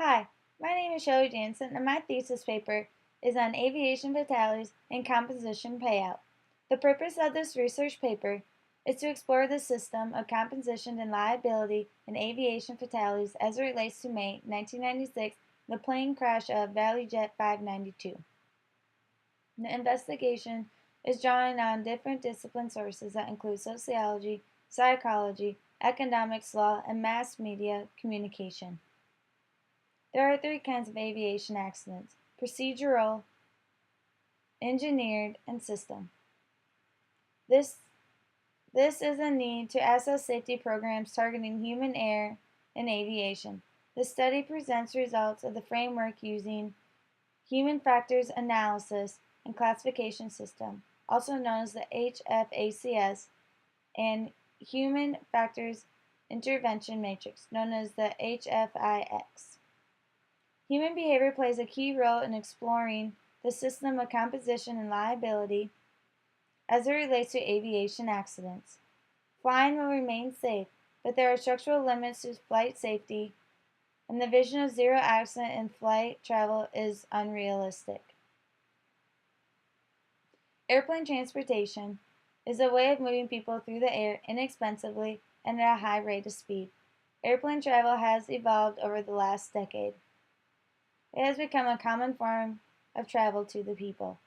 Hi, my name is Shelley Jansen, and my thesis paper is on aviation fatalities and composition payout. The purpose of this research paper is to explore the system of composition and liability in aviation fatalities as it relates to May 1996, the plane crash of ValueJet 592. The investigation is drawing on different discipline sources that include sociology, psychology, economics, law, and mass media communication. There are three kinds of aviation accidents: procedural, engineered, and system. This is a need to assess safety programs targeting human error in aviation. The study presents results of the framework using human factors analysis and classification system, also known as the HFACS, and human factors intervention matrix, known as the HFIX. Human behavior plays a key role in exploring the system of composition and liability as it relates to aviation accidents. Flying will remain safe, but there are structural limits to flight safety, and the vision of zero accident in flight travel is unrealistic. Airplane transportation is a way of moving people through the air inexpensively and at a high rate of speed. Airplane travel has evolved over the last decade. It has become a common form of travel to the people.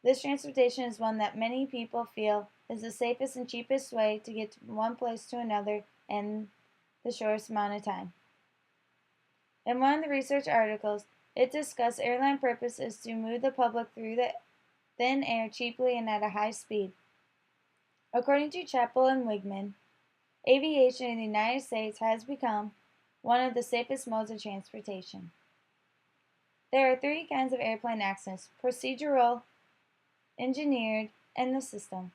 This transportation is one that many people feel is the safest and cheapest way to get from one place to another in the shortest amount of time. In one of the research articles, it discussed airline purpose is to move the public through the thin air cheaply and at a high speed. According to Chappell and Wigman, aviation in the United States has become one of the safest modes of transportation. There are three kinds of airplane accidents: procedural, engineered, and the system.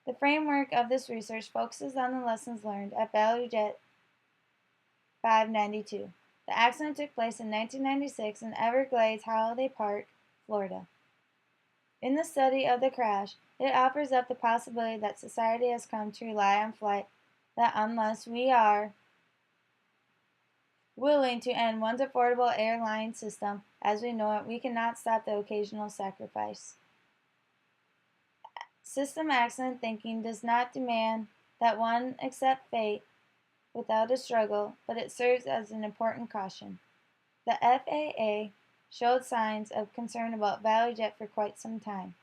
The framework of this research focuses on the lessons learned at ValueJet 592. The accident took place in 1996 in Everglades Holiday Park, Florida. In the study of the crash, it offers up the possibility that society has come to rely on flight, that unless we are willing to end one's affordable airline system as we know it, we cannot stop the occasional sacrifice. System accident thinking does not demand that one accept fate without a struggle, but it serves as an important caution. The FAA showed signs of concern about ValueJet for quite some time.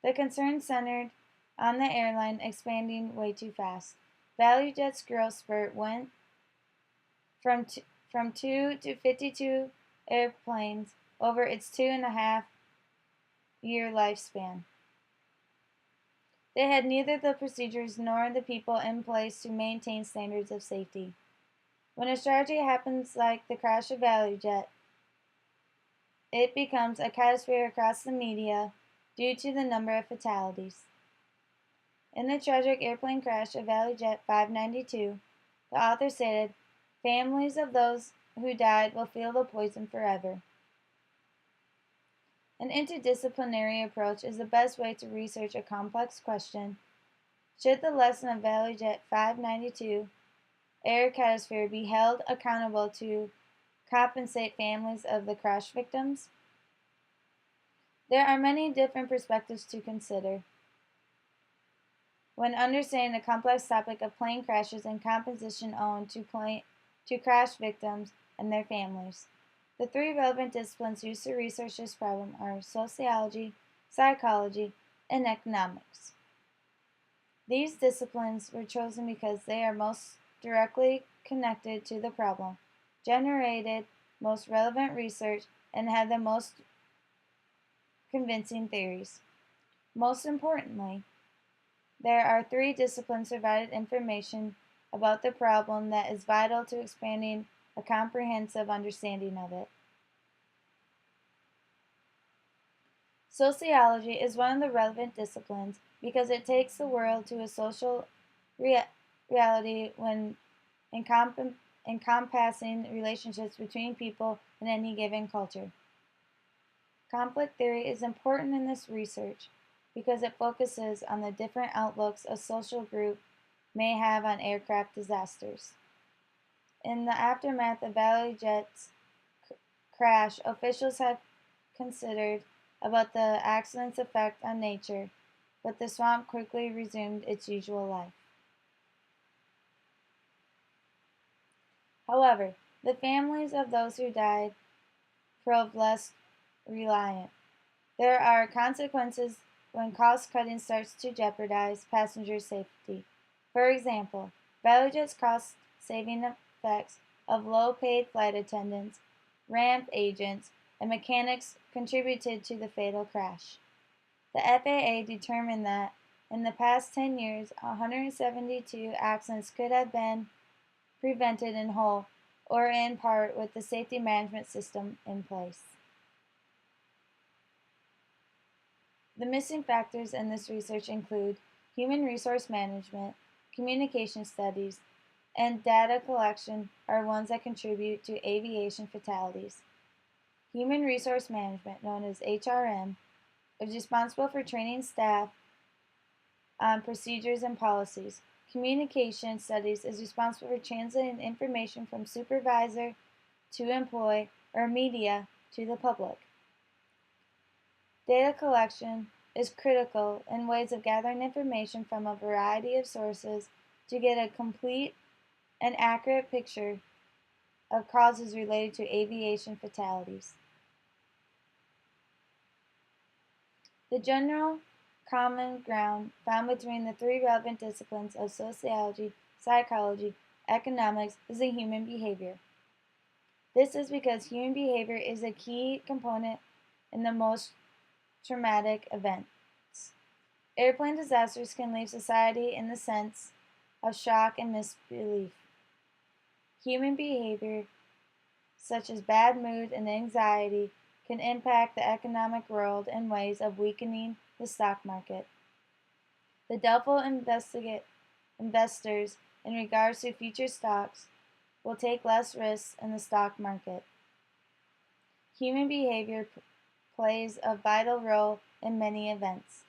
The concern centered on the airline expanding way too fast. ValueJet's growth spurt went from 2 to 52 airplanes over its 2.5-year lifespan. They had neither the procedures nor the people in place to maintain standards of safety. When a tragedy happens like the crash of ValueJet, it becomes a catastrophe across the media due to the number of fatalities. In the tragic airplane crash of ValueJet 592, the author stated, "Families of those who died will feel the poison forever." An interdisciplinary approach is the best way to research a complex question. Should the lesson of ValueJet 592 air catastrophe be held accountable to compensate families of the crash victims? There are many different perspectives to consider when understanding the complex topic of plane crashes and compensation owed to crash victims and their families. The three relevant disciplines used to research this problem are sociology, psychology, and economics. These disciplines were chosen because they are most directly connected to the problem, generated most relevant research, and have the most convincing theories. Most importantly, there are three disciplines provided information about the problem that is vital to expanding a comprehensive understanding of it. Sociology is one of the relevant disciplines because it takes the world to a social reality when encompassing relationships between people in any given culture. Conflict theory is important in this research because it focuses on the different outlooks a social group may have on aircraft disasters. In the aftermath of ValueJet's crash, officials have considered about the accident's effect on nature, but the swamp quickly resumed its usual life. However, the families of those who died proved less reliant. There are consequences when cost cutting starts to jeopardize passenger safety. For example, ValueJet's cost saving effects of low paid flight attendants, ramp agents, and mechanics contributed to the fatal crash. The FAA determined that in the past 10 years, 172 accidents could have been prevented in whole or in part with the safety management system in place. The missing factors in this research include human resource management, communication studies, and data collection are ones that contribute to aviation fatalities. Human resource management, known as HRM, is responsible for training staff on procedures and policies. Communication studies is responsible for translating information from supervisor to employee or media to the public. Data collection is critical in ways of gathering information from a variety of sources to get a complete and accurate picture of causes related to aviation fatalities. The general common ground found between the three relevant disciplines of sociology, psychology, economics is the human behavior. This is because human behavior is a key component in the most traumatic events. Airplane disasters can leave society in the sense of shock and misbelief. Human behavior, such as bad mood and anxiety, can impact the economic world in ways of weakening the stock market. The doubtful investors in regards to future stocks will take less risks in the stock market. Human behavior plays a vital role in many events.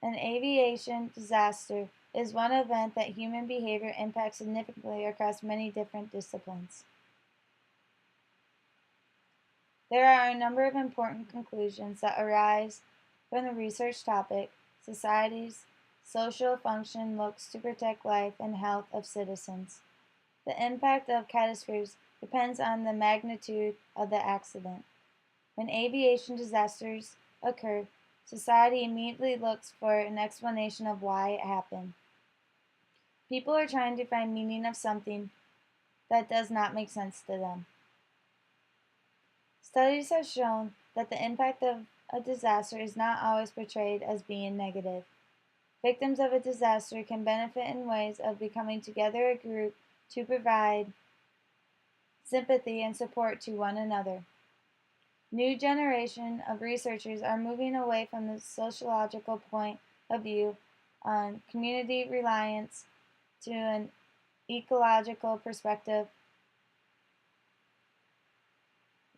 An aviation disaster is one event that human behavior impacts significantly across many different disciplines. There are a number of important conclusions that arise from the research topic. Society's social function looks to protect life and health of citizens. The impact of catastrophes depends on the magnitude of the accident. When aviation disasters occur, society immediately looks for an explanation of why it happened. People are trying to find meaning of something that does not make sense to them. Studies have shown that the impact of a disaster is not always portrayed as being negative. Victims of a disaster can benefit in ways of becoming together a group to provide sympathy and support to one another. New generation of researchers are moving away from the sociological point of view on community reliance to an ecological perspective.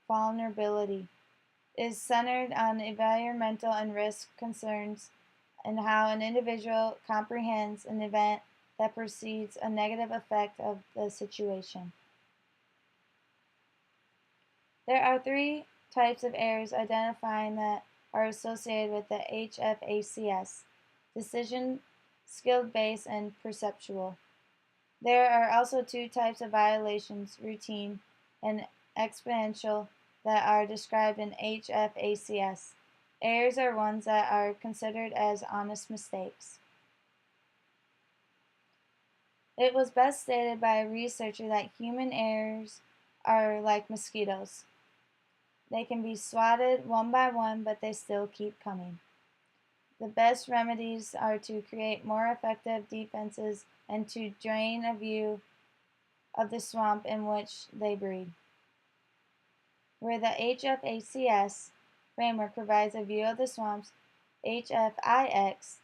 Vulnerability is centered on environmental and risk concerns and how an individual comprehends an event that precedes a negative effect of the situation. There are three types of errors identifying that are associated with the HFACS: decision, skill-based, and perceptual. There are also two types of violations, routine and exponential, that are described in HFACS. Errors are ones that are considered as honest mistakes. It was best stated by a researcher that human errors are like mosquitoes. They can be swatted one by one, but they still keep coming. The best remedies are to create more effective defenses and to drain a view of the swamp in which they breed. Where the HFACS framework provides a view of the swamps, HFIX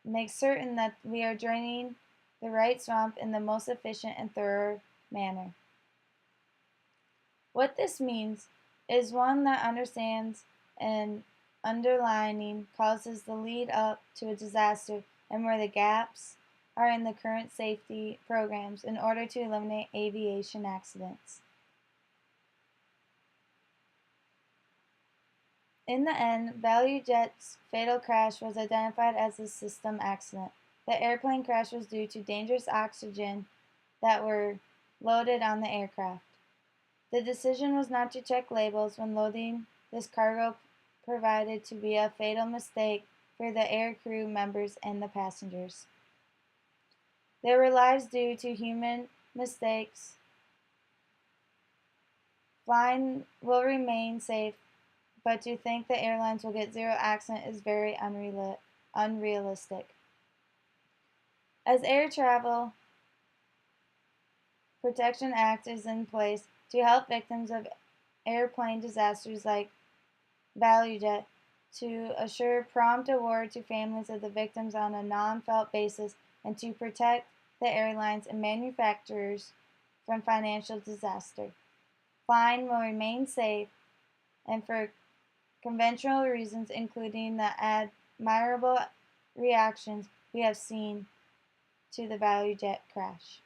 makes certain that we are draining the right swamp in the most efficient and thorough manner. What this means is one that understands and underlining causes the lead up to a disaster and where the gaps are in the current safety programs in order to eliminate aviation accidents. In the end, ValueJet's fatal crash was identified as a system accident. The airplane crash was due to dangerous oxygen that were loaded on the aircraft. The decision was not to check labels when loading this cargo proved to be a fatal mistake for the air crew members and the passengers. There were lives due to human mistakes. Flying will remain safe, but to think the airlines will get zero accident is very unrealistic. As Air Travel Protection Act is in place to help victims of airplane disasters like ValueJet, to assure prompt award to families of the victims on a non-felt basis, and to protect the airlines and manufacturers from financial disaster. Flying will remain safe, and for conventional reasons, including the admirable reactions we have seen to the ValueJet crash.